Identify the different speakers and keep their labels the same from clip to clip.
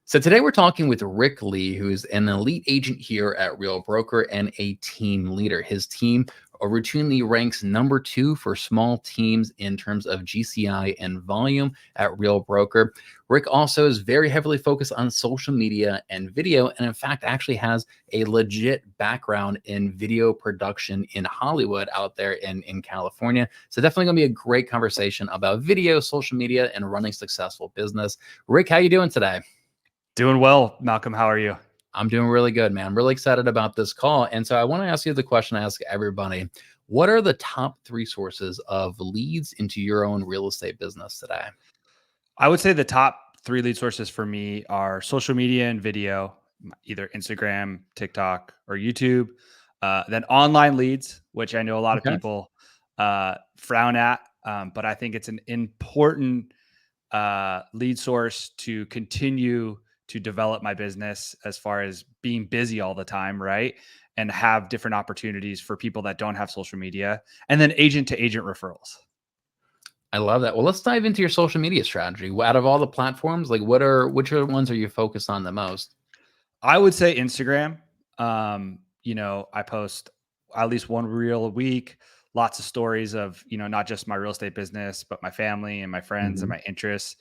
Speaker 1: So today we're talking with Rick Lee, who is an elite agent here at Real Broker and a team leader. His team routinely ranks number 2 for small teams in terms of GCI and volume at Real Broker. Rick also is very heavily focused on social media and video, and in fact actually has a legit background in video production in Hollywood out there in California. So definitely going to be a great conversation about video, social media, and running successful business. Rick, how you doing today?
Speaker 2: Doing well, Malcolm. How are you?
Speaker 1: I'm doing really good, man. I'm really excited about this call. And so I want to ask you the question I ask everybody. What are the top 3 sources of leads into your own real estate business today?
Speaker 2: I would say the top 3 lead sources for me are social media and video, either Instagram, TikTok, or YouTube. Then online leads, which I know a lot of
Speaker 1: Okay.
Speaker 2: people frown at, but I think it's an important lead source to continue to develop my business as far as being busy all the time, right? And have different opportunities for people that don't have social media, and then agent to agent referrals.
Speaker 1: I love that. Well, let's dive into your social media strategy. Out of all the platforms, like which are the ones are you focused on the most?
Speaker 2: I would say Instagram. I post at least one reel a week, lots of stories of, not just my real estate business, but my family and my friends and
Speaker 1: Mhm.
Speaker 2: my interests.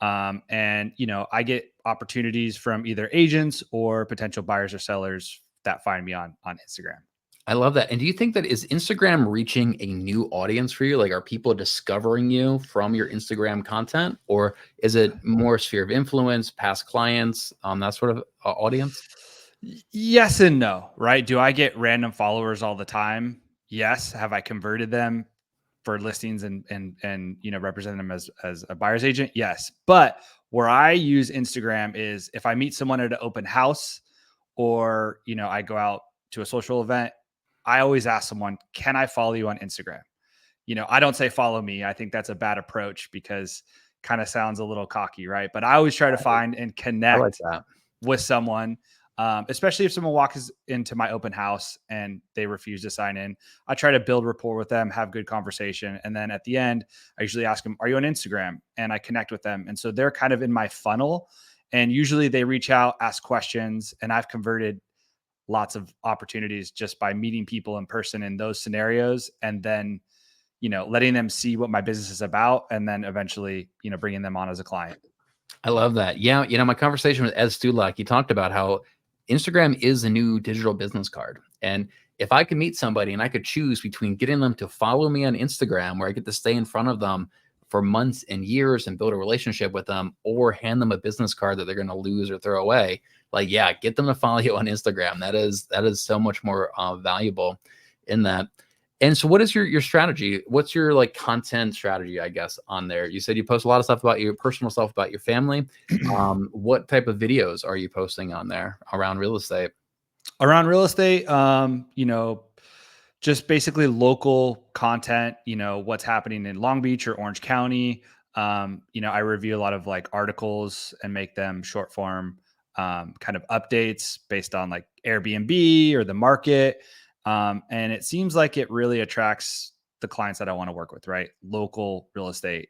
Speaker 2: I get opportunities from either agents or potential buyers or sellers that find me on Instagram.
Speaker 1: I love that. And do you think that is Instagram reaching a new audience for you? Like, are people discovering you from your Instagram content, or is it more sphere of influence, past clients, that sort of audience?
Speaker 2: Yes and no, right? Do I get random followers all the time? Yes. Have I converted them for listings and represent them as a buyer's agent? Yes. But where I use Instagram is if I meet someone at an open house or I go out to a social event, I always ask someone, "Can I follow you on Instagram?" I don't say follow me. I think that's a bad approach because kind of sounds a little cocky, right? But I always try to find and
Speaker 1: I like
Speaker 2: connect
Speaker 1: that.
Speaker 2: with someone, especially if someone walks into my open house and they refuse to sign in. I try to build rapport with them, have good conversation. And then at the end, I usually ask them, "Are you on Instagram?" And I connect with them. And so they're kind of in my funnel. And usually they reach out, ask questions, and I've converted lots of opportunities just by meeting people in person in those scenarios. And then, letting them see what my business is about. And then eventually, bringing them on as a client.
Speaker 1: I love that. Yeah, my conversation with Ed Stulak, he talked about how Instagram is a new digital business card. And if I could meet somebody and I could choose between getting them to follow me on Instagram, where I get to stay in front of them for months and years and build a relationship with them, or hand them a business card that they're going to lose or throw away, like, yeah, get them to follow you on Instagram. That is so much more valuable in that. And so what is your strategy? What's your like content strategy, I guess, on there? You said you post a lot of stuff about your personal stuff about your family. What type of videos are you posting on there around real estate?
Speaker 2: Around real estate, just basically local content, what's happening in Long Beach or Orange County. I review a lot of like articles and make them short form kind of updates based on like Airbnb or the market. And it seems like it really attracts the clients that I want to work with, right? Local real estate,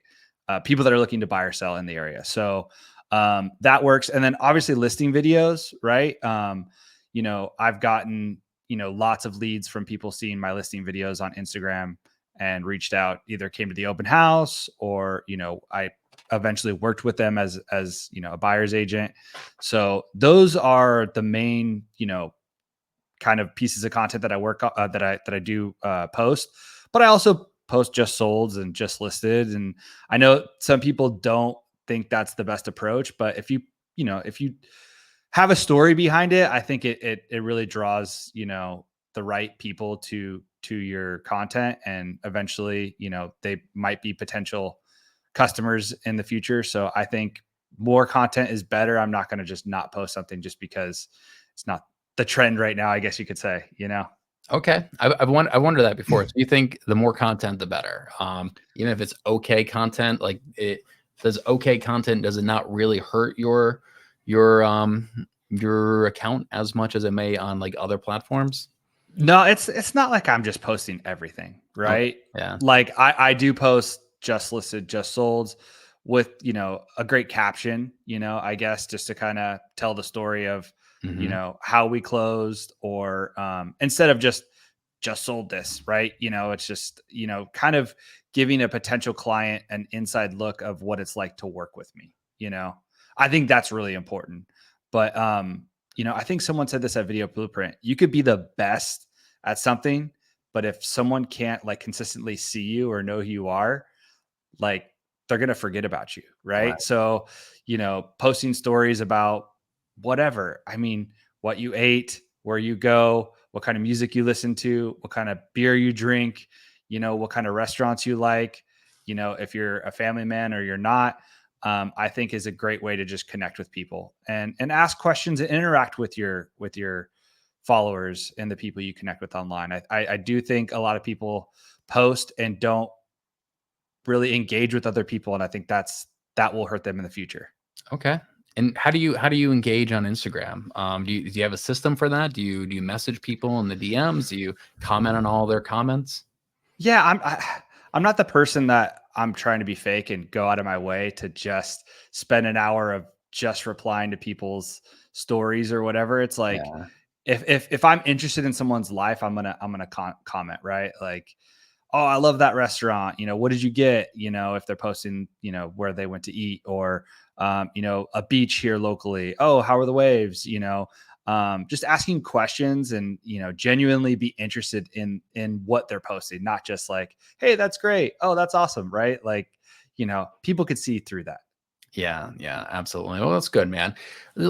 Speaker 2: people that are looking to buy or sell in the area. So that works. And then obviously listing videos, right? I've gotten, lots of leads from people seeing my listing videos on Instagram and reached out, either came to the open house or, I eventually worked with them as, a buyer's agent. So those are the main, kind of pieces of content that I work on, that I do post, but I also post just solds and just listed. And I know some people don't think that's the best approach, but if you have a story behind it, I think it really draws, the right people to your content, and eventually, they might be potential customers in the future. So I think more content is better. I'm not going to just not post something just because it's not the trend right now, I guess you could say.
Speaker 1: Okay, I wondered that before. So you think the more content, the better, even if it's okay content, like it does okay content, does it not really hurt your your account as much as it may on like other platforms?
Speaker 2: No, it's not like I'm just posting everything,
Speaker 1: Okay,
Speaker 2: right?
Speaker 1: yeah.
Speaker 2: Like I do post just listed, just sold. with, a great caption, I guess, just to kind of tell the story of,
Speaker 1: Hmm.
Speaker 2: how we closed, or instead of just sold this, right? It's just, kind of giving a potential client an inside look of what it's like to work with me, you know. I think that's really important. But I think someone said this at Video Blueprint. You could be the best at something, but if someone can't like consistently see you or know who you are, like they're going to forget about you. Right.
Speaker 1: Right.
Speaker 2: So, posting stories about whatever, I mean, what you ate, where you go, what kind of music you listen to, what kind of beer you drink, what kind of restaurants you like, if you're a family man or you're not, I think is a great way to just connect with people and ask questions and interact with your followers and the people you connect with online. I do think a lot of people post and don't really engage with other people, and I think that will hurt them in the future.
Speaker 1: Okay. And how do you engage on Instagram? Do you have a system for that? Do you message people in the DMs? Do you comment on all their comments?
Speaker 2: Yeah, I'm not the person that I'm trying to be fake and go out of my way to just spend an hour of just replying to people's stories or whatever. It's like
Speaker 1: Yeah.
Speaker 2: if I'm interested in someone's life, I'm gonna comment, right? Like, oh, I love that restaurant. What did you get? If they're posting, where they went to eat, or, a beach here locally. Oh, how are the waves? Just asking questions and, genuinely be interested in what they're posting, not just like, hey, that's great. Oh, that's awesome. Right. Like, people could see through that.
Speaker 1: Yeah, yeah, absolutely. Well, that's good, man.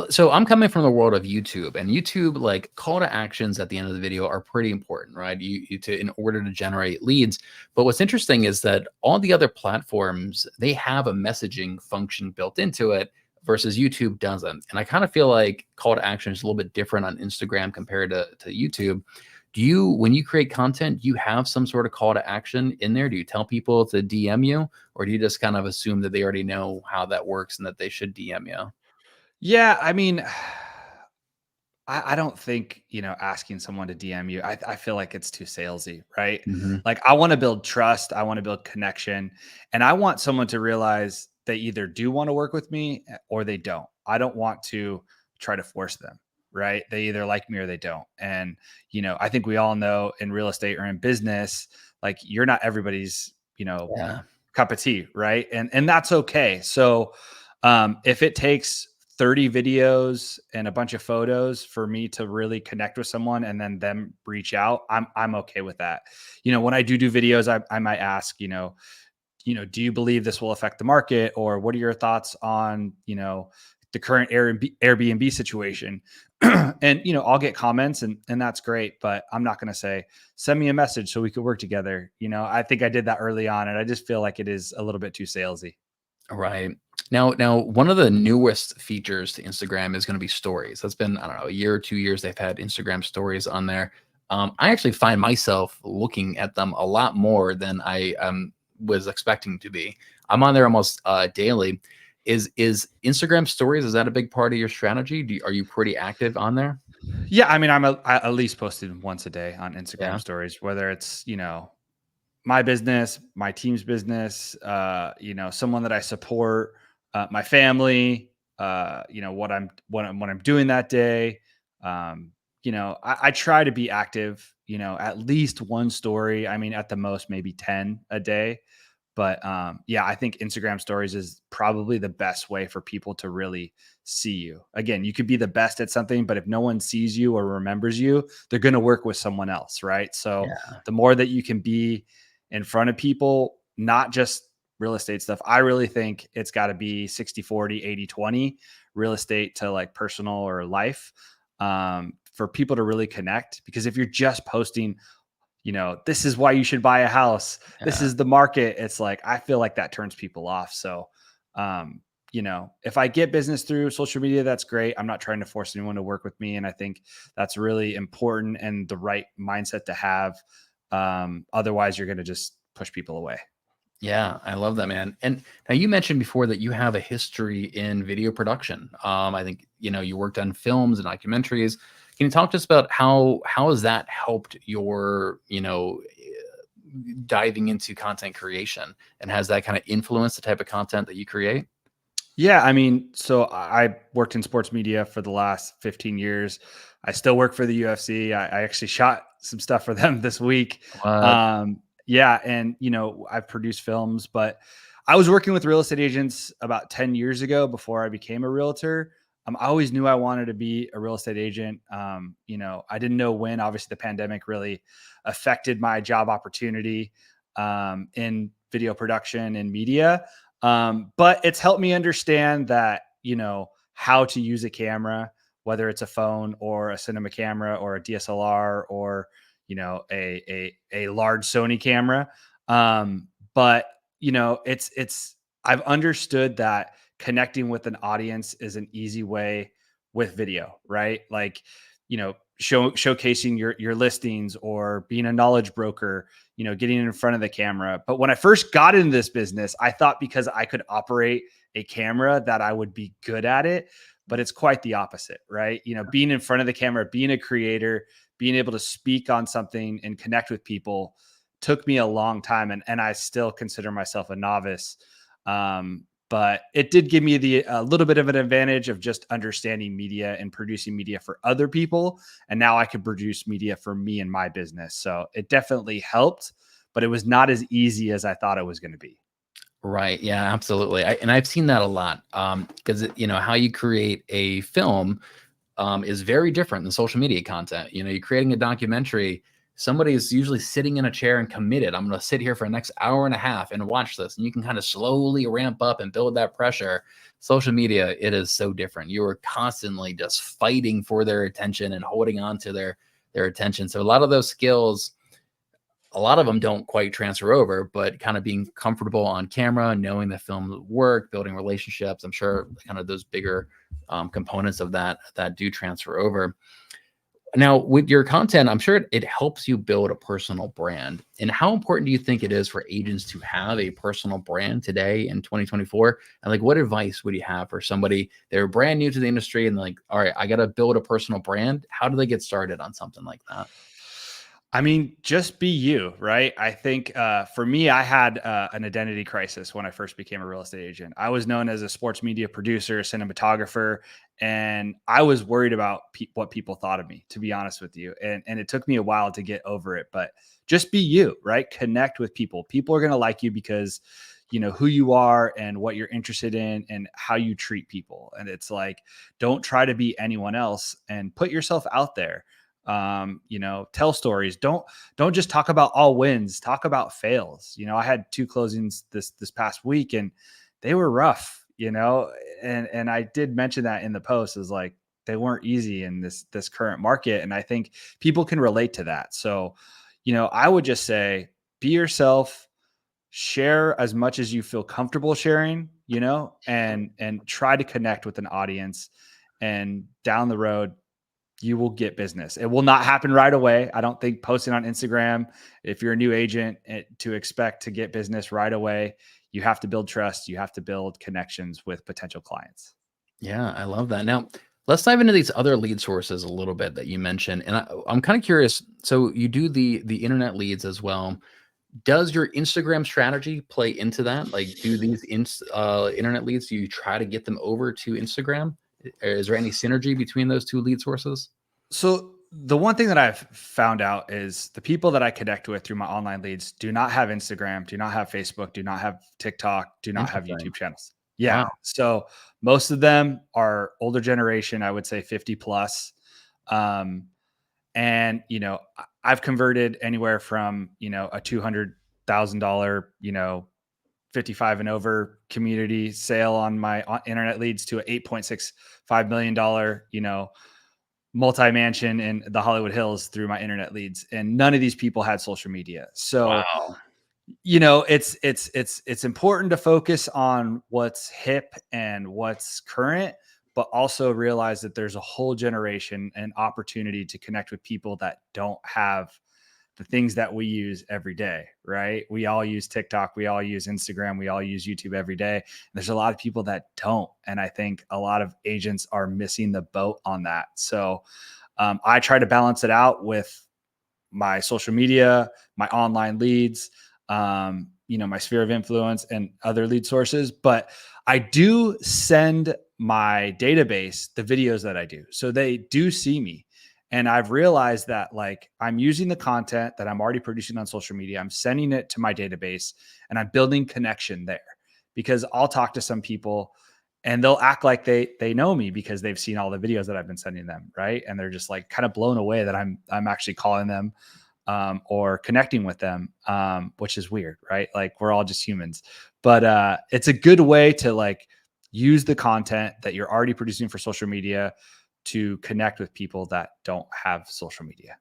Speaker 1: So I'm coming from the world of YouTube, and YouTube, like call to actions at the end of the video are pretty important, right? In order to generate leads. But what's interesting is that all the other platforms, they have a messaging function built into it versus YouTube doesn't. And I kind of feel like call to action is a little bit different on Instagram compared to YouTube. When you create content, do you have some sort of call to action in there? Do you tell people to DM you, or do you just kind of assume that they already know how that works and that they should DM you?
Speaker 2: Yeah. I mean, I don't think, asking someone to DM you, I feel like it's too salesy, right?
Speaker 1: Hmm.
Speaker 2: Like, I want to build trust, I want to build connection, and I want someone to realize they either do want to work with me or they don't. I don't want to try to force them, right? They either like me or they don't. And, I think we all know in real estate or in business, like you're not everybody's,
Speaker 1: Yeah.
Speaker 2: cup of tea, right? And that's okay. So if it takes 30 videos and a bunch of photos for me to really connect with someone and then them reach out, I'm okay with that. When I do videos, I might ask, do you believe this will affect the market, or what are your thoughts on, the current Airbnb situation? And I'll get comments, and that's great, but I'm not going to say send me a message so we could work together. I think I did that early on, and I just feel like it is a little bit too salesy.
Speaker 1: Right. Now, one of the newest features to Instagram is going to be stories. That's been, I don't know, a year or 2 years they've had Instagram stories on there. I actually find myself looking at them a lot more than I was expecting to be. I'm on there almost daily. Is Instagram stories, is that a big part of your strategy? Are you pretty active on there?
Speaker 2: Yeah, I mean, I at least posted once a day on Instagram
Speaker 1: Yeah.
Speaker 2: stories, whether it's, my business, my team's business, someone that I support, my family, what I'm doing that day. Um, I try to be active, at least one story. I mean, at the most, maybe 10 a day. But yeah, I think Instagram stories is probably the best way for people to really see you. Again, you could be the best at something, but if no one sees you or remembers you, they're going to work with someone else. Right. So
Speaker 1: Yeah.
Speaker 2: the more that you can be in front of people, not just real estate stuff, I really think it's got to be 60/40, 80/20 real estate to like personal or life, for people to really connect. Because if you're just posting, this is why you should buy a house, this
Speaker 1: Yeah.
Speaker 2: is the market, it's like, I feel like that turns people off. So, if I get business through social media, that's great. I'm not trying to force anyone to work with me. And I think that's really important and the right mindset to have. Otherwise, you're going to just push people away.
Speaker 1: Yeah, I love that, man. And now you mentioned before that you have a history in video production. I think you worked on films and documentaries. Can you talk to us about how has that helped your diving into content creation, and has that kind of influenced the type of content that you create?
Speaker 2: Yeah, I mean, so I worked in sports media for the last 15 years. I still work for the UFC. I actually shot some stuff for them this week.
Speaker 1: What?
Speaker 2: Yeah, and I've produced films, but I was working with real estate agents about 10 years ago before I became a realtor. I always knew I wanted to be a real estate agent. I didn't know when. Obviously, the pandemic really affected my job opportunity in video production and media. But it's helped me understand that, how to use a camera, whether it's a phone or a cinema camera or a DSLR or, a large Sony camera. But I've understood that connecting with an audience is an easy way with video, right? Like, showcasing your listings or being a knowledge broker, getting in front of the camera. But when I first got into this business, I thought because I could operate a camera that I would be good at it, but it's quite the opposite, right? Being in front of the camera, being a creator, being able to speak on something and connect with people took me a long time. And I still consider myself a novice. But it did give me a little bit of an advantage of just understanding media and producing media for other people. And now I could produce media for me and my business. So it definitely helped, but it was not as easy as I thought it was going to be.
Speaker 1: Right. Yeah, absolutely. And I've seen that a lot. Because how you create a film is very different than social media content. You're creating a documentary. Somebody is usually sitting in a chair and committed. I'm going to sit here for the next hour and a half and watch this. And you can kind of slowly ramp up and build that pressure. Social media, it is so different. You are constantly just fighting for their attention and holding on to their attention. So a lot of those skills, a lot of them don't quite transfer over, but kind of being comfortable on camera, knowing the film will work, building relationships. I'm sure kind of those bigger components of that do transfer over. Now, with your content, I'm sure it helps you build a personal brand. And how important do you think it is for agents to have a personal brand today in 2024? And like, what advice would you have for somebody they're brand new to the industry and like, all right, I got to build a personal brand? How do they get started on something like that?
Speaker 2: I mean, just be you, right? I think for me, I had an identity crisis when I first became a real estate agent. I was known as a sports media producer, cinematographer, and I was worried about what people thought of me, to be honest with you. And it took me a while to get over it, but just be you, right? Connect with people. People are going to like you because you know who you are and what you're interested in and how you treat people. And it's like, don't try to be anyone else and put yourself out there. Tell stories. Don't just talk about all wins, talk about fails. I had 2 closings this past week and they were rough, and I did mention that in the post, is like they weren't easy in this current market. And I think people can relate to that. So, I would just say be yourself, share as much as you feel comfortable sharing, and try to connect with an audience, and down the road you will get business. It will not happen right away. I don't think posting on Instagram, if you're a new agent, to expect to get business right away, you have to build trust. You have to build connections with potential clients.
Speaker 1: Yeah, I love that. Now, let's dive into these other lead sources a little bit that you mentioned. And I'm kind of curious. So you do the internet leads as well. Does your Instagram strategy play into that? Like, do these internet leads, do you try to get them over to Instagram? Is there any synergy between those two lead sources?
Speaker 2: So the one thing that I've found out is the people that I connect with through my online leads do not have Instagram, do not have Facebook, do not have TikTok, do not have
Speaker 1: Interesting.
Speaker 2: YouTube channels. Yeah.
Speaker 1: Wow.
Speaker 2: So most of them are older generation, I would say 50 plus. Um, and I've converted anywhere from, a $200,000, 55 and over community sale on my internet leads to a $8.65 million, multi-mansion in the Hollywood Hills through my internet leads. And none of these people had social media. So,
Speaker 1: Wow.
Speaker 2: it's important to focus on what's hip and what's current, but also realize that there's a whole generation and opportunity to connect with people that don't have the things that we use every day, right? We all use TikTok, we all use Instagram, we all use YouTube every day. There's a lot of people that don't. And I think a lot of agents are missing the boat on that. So I try to balance it out with my social media, my online leads, my sphere of influence and other lead sources. But I do send my database the videos that I do. So they do see me. And I've realized that like I'm using the content that I'm already producing on social media, I'm sending it to my database and I'm building connection there because I'll talk to some people and they'll act like they know me because they've seen all the videos that I've been sending them, right? And they're just like kind of blown away that I'm actually calling them or connecting with them, which is weird, right? Like we're all just humans, but it's a good way to like use the content that you're already producing for social media to connect with people that don't have social media.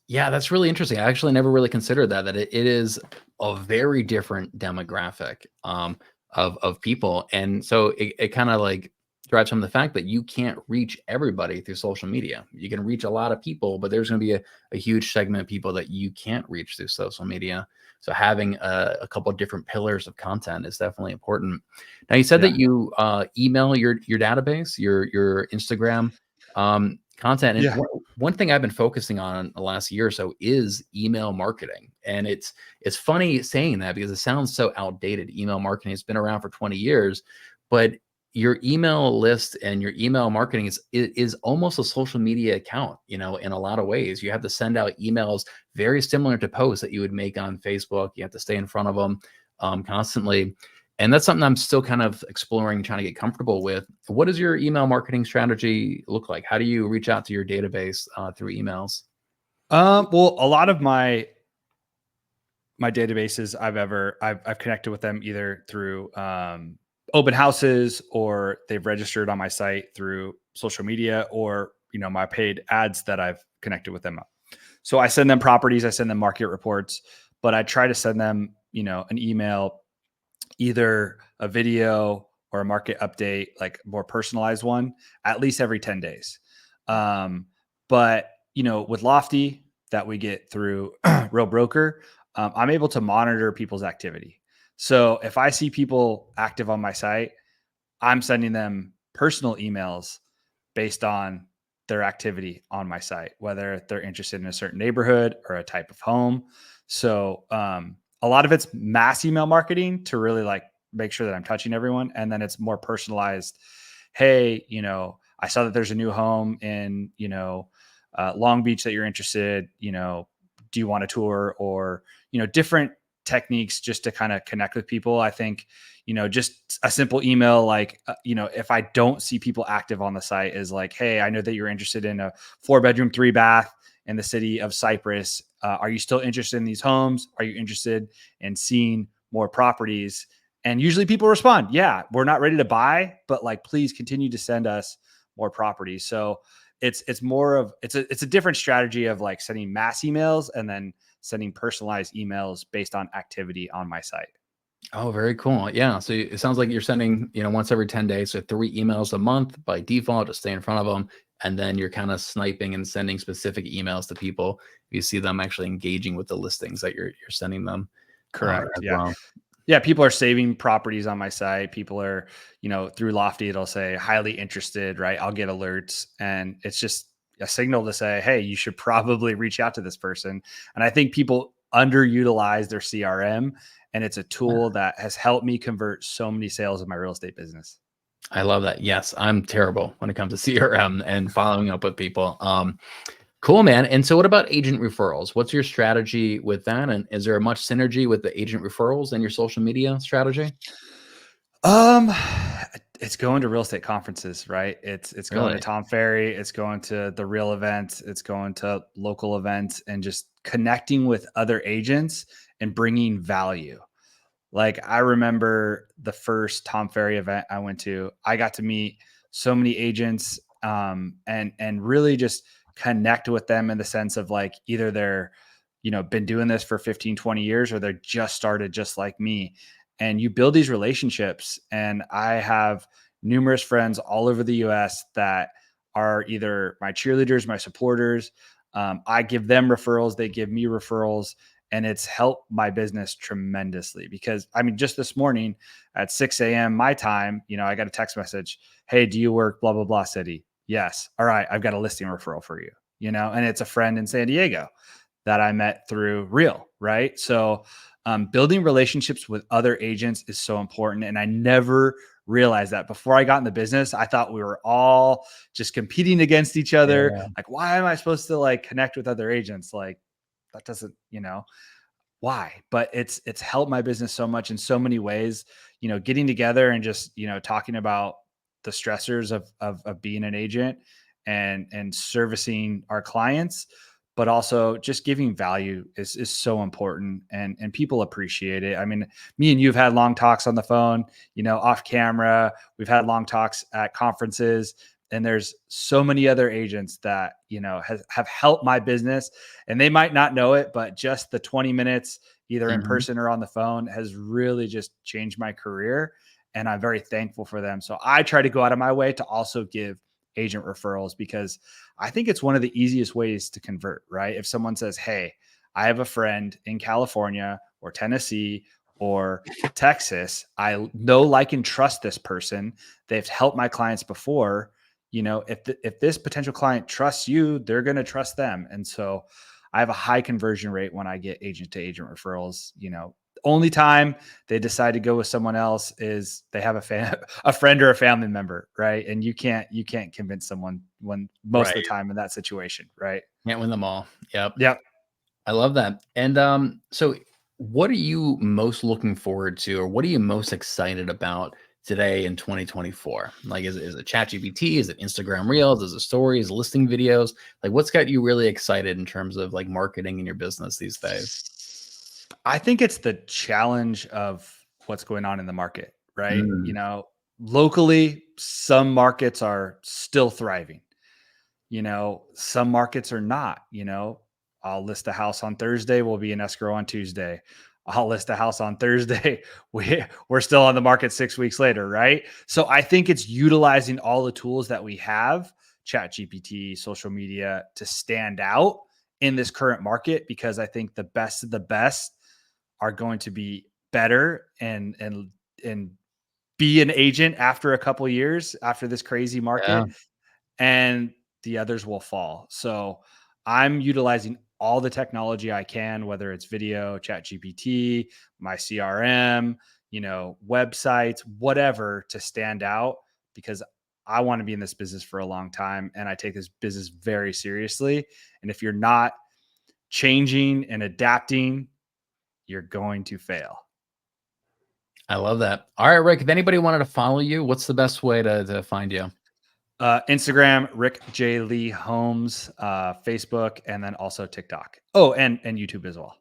Speaker 1: Yeah, that's really interesting. I actually never really considered that it is a very different demographic of people. And so it kind of like drives home the fact that you can't reach everybody through social media. You can reach a lot of people, but there's going to be a huge segment of people that you can't reach through social media. So having a couple of different pillars of content is definitely important. Now you said
Speaker 2: Yeah.
Speaker 1: that you email your database, your Instagram content. And
Speaker 2: Yeah.
Speaker 1: one thing I've been focusing on the last year or so is email marketing. And it's funny saying that because it sounds so outdated. Email marketing has been around for 20 years, but your email list and your email marketing is almost a social media account, in a lot of ways. You have to send out emails very similar to posts that you would make on Facebook. You have to stay in front of them constantly. And that's something I'm still kind of exploring, trying to get comfortable with. What does your email marketing strategy look like? How do you reach out to your database through emails?
Speaker 2: Well, a lot of my databases I've connected with them either through open houses or they've registered on my site through social media or my paid ads that I've connected with them. So I send them properties, I send them market reports, but I try to send them an email, either a video or a market update, like more personalized one, at least every 10 days. But with Lofty that we get through Real Broker, I'm able to monitor people's activity. So if I see people active on my site, I'm sending them personal emails based on their activity on my site, whether they're interested in a certain neighborhood or a type of home. So a lot of it's mass email marketing to really like make sure that I'm touching everyone. And then it's more personalized. Hey, I saw that there's a new home in, Long Beach that you're interested, do you want a tour or, different techniques just to kind of connect with people. I think, just a simple email, like, if I don't see people active on the site is like, hey, I know that you're interested in a 4-bedroom, 3-bath in the city of Cypress. Are you still interested in these homes? Are you interested in seeing more properties? And usually people respond, yeah, we're not ready to buy, but like, please continue to send us more properties. So it's more of, it's a different strategy of like sending mass emails and then sending personalized emails based on activity on my site.
Speaker 1: Oh, very cool. Yeah. So it sounds like you're sending, once every 10 days, so 3 emails a month by default to stay in front of them. And then you're kind of sniping and sending specific emails to people. You see them actually engaging with the listings that you're sending them
Speaker 2: Correct.
Speaker 1: as
Speaker 2: Yeah.
Speaker 1: well.
Speaker 2: Yeah. People are saving properties on my site. People are, through Lofty, it'll say highly interested, right? I'll get alerts and it's just a signal to say, hey, you should probably reach out to this person. And I think people underutilize their CRM, and it's a tool that has helped me convert so many sales in my real estate business.
Speaker 1: I love that. Yes, I'm terrible when it comes to CRM and following up with people. Cool, man. And so what about agent referrals? What's your strategy with that? And is there much synergy with the agent referrals and your social media strategy?
Speaker 2: Um, it's going to real estate conferences, right? It's going to
Speaker 1: Really?
Speaker 2: Tom Ferry, it's going to the real events, it's going to local events and just connecting with other agents and bringing value. Like I remember the first Tom Ferry event I went to, I got to meet so many agents and really just connect with them in the sense of like either they're, been doing this for 15, 20 years or they're just started just like me. And you build these relationships. And I have numerous friends all over the US that are either my cheerleaders, my supporters. I give them referrals, they give me referrals, and it's helped my business tremendously because I mean, just this morning at 6 a.m. my time, I got a text message. Hey, do you work blah, blah, blah city? Yes. All right. I've got a listing referral for you, and it's a friend in San Diego. that I met through Real, right? So building relationships with other agents is so important. And I never realized that before I got in the business. I thought we were all just competing against each other.
Speaker 1: Yeah.
Speaker 2: Like, why am I supposed to like connect with other agents? Like, that doesn't, why? But it's helped my business so much in so many ways. Getting together and just talking about the stressors of being an agent and servicing our clients, but also just giving value is so important, and people appreciate it. I mean, me and you've had long talks on the phone, off camera. We've had long talks at conferences, and there's so many other agents that have helped my business, and they might not know it, but just the 20 minutes either in
Speaker 1: Mhm.
Speaker 2: person or on the phone has really just changed my career, and I'm very thankful for them. So I try to go out of my way to also give agent referrals, because I think it's one of the easiest ways to convert, right? If someone says, "Hey, I have a friend in California or Tennessee or Texas. I know, like, and trust this person. They've helped my clients before. If this potential client trusts you, they're going to trust them." And so I have a high conversion rate when I get agent to agent referrals. Only time they decide to go with someone else is they have a friend or a family member, right? And you can't convince someone when most of
Speaker 1: Right.
Speaker 2: the time in that situation, right?
Speaker 1: Can't win them all. Yep.
Speaker 2: Yep.
Speaker 1: I love that. And so what are you most looking forward to, or what are you most excited about today in 2024? Like, is it ChatGPT? Is it Instagram Reels? Is it stories, listing videos? Like, what's got you really excited in terms of like marketing in your business these days?
Speaker 2: I think it's the challenge of what's going on in the market, right?
Speaker 1: Mm,
Speaker 2: Locally, some markets are still thriving. Some markets are not. I'll list a house on Thursday, we'll be in escrow on Tuesday. I'll list a house on Thursday. We're still on the market 6 weeks later, right? So I think it's utilizing all the tools that we have, chat GPT, social media, to stand out in this current market, because I think the best of the best are going to be better and be an agent after a couple years after this crazy
Speaker 1: yeah,
Speaker 2: market, and the others will fall. So I'm utilizing all the technology I can, whether it's video, chat GPT, my CRM, websites, whatever, to stand out, because I want to be in this business for a long time, and I take this business very seriously. And if you're not changing and adapting, you're going to fail.
Speaker 1: I love that. All right, Rick. If anybody wanted to follow you, what's the best way to find you?
Speaker 2: Instagram, Rick J. Lee Holmes, Facebook, and then also TikTok. Oh, and YouTube as well.